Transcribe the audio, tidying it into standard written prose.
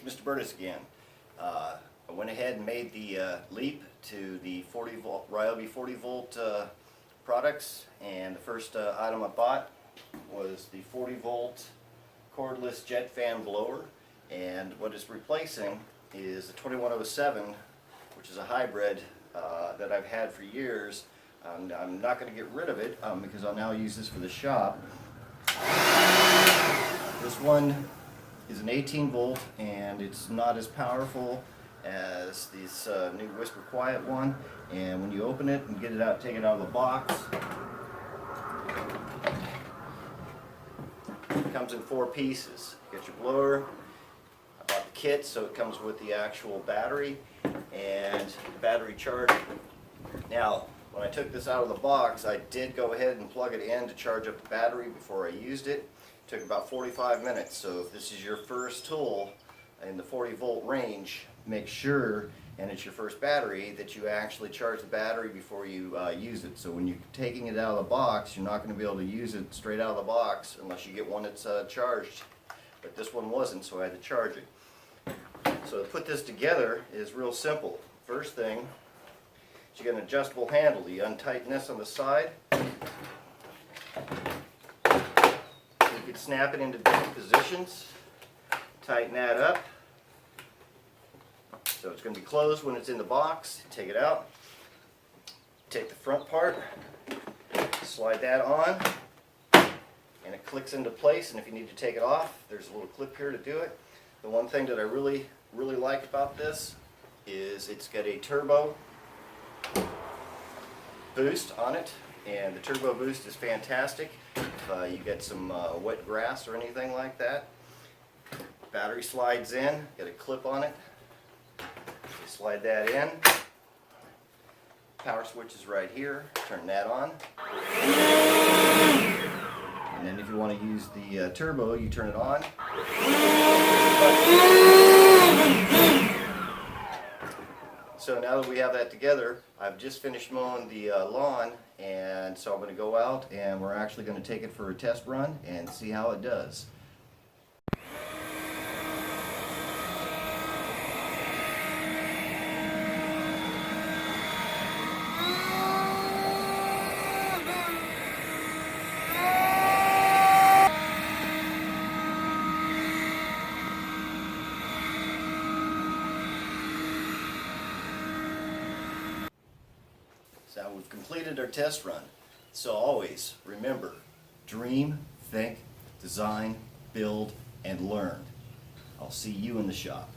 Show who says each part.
Speaker 1: Mr. Berdis again. I went ahead and made the leap to the 40 volt Ryobi 40 volt products, and the first item I bought was the 40 volt Cordless Jet Fan Blower, and what it's replacing is the 2107, which is a hybrid that I've had for years. I'm not going to get rid of it because I'll now use this for the shop. This one is an 18 volt and it's not as powerful as this new Whisper Quiet one, and when you open it and get it out, take it out of the box, it comes in 4 pieces. You get your blower. I bought the kit, so it comes with the actual battery and the battery charger. Now, when I took this out of the box, I did go ahead and plug it in to charge up the battery before I used it. It took about 45 minutes, so if this is your first tool in the 40 volt range, make sure, and it's your first battery, that you actually charge the battery before you use it. So when you're taking it out of the box, you're not going to be able to use it straight out of the box unless you get one that's charged. But this one wasn't, so I had to charge it. So to put this together is real simple. First thing, you get an adjustable handle. You untighten this on the side. You can snap it into different positions. Tighten that up. So it's going to be closed when it's in the box. Take it out. Take the front part. Slide that on. And it clicks into place, and if you need to take it off, there's a little clip here to do it. The one thing that I really like about this is it's got a turbo boost on it, and the turbo boost is fantastic if you get some wet grass or anything like that. Battery slides in, got a clip on it. You slide that in. Power switch is right here. Turn that on. And then if you want to use the turbo, you turn it on. So now that we have that together, I've just finished mowing the lawn, and so I'm going to go out and we're actually going to take it for a test run and see how it does. So we've completed our test run. So always remember, dream, think, design, build, and learn. I'll see you in the shop.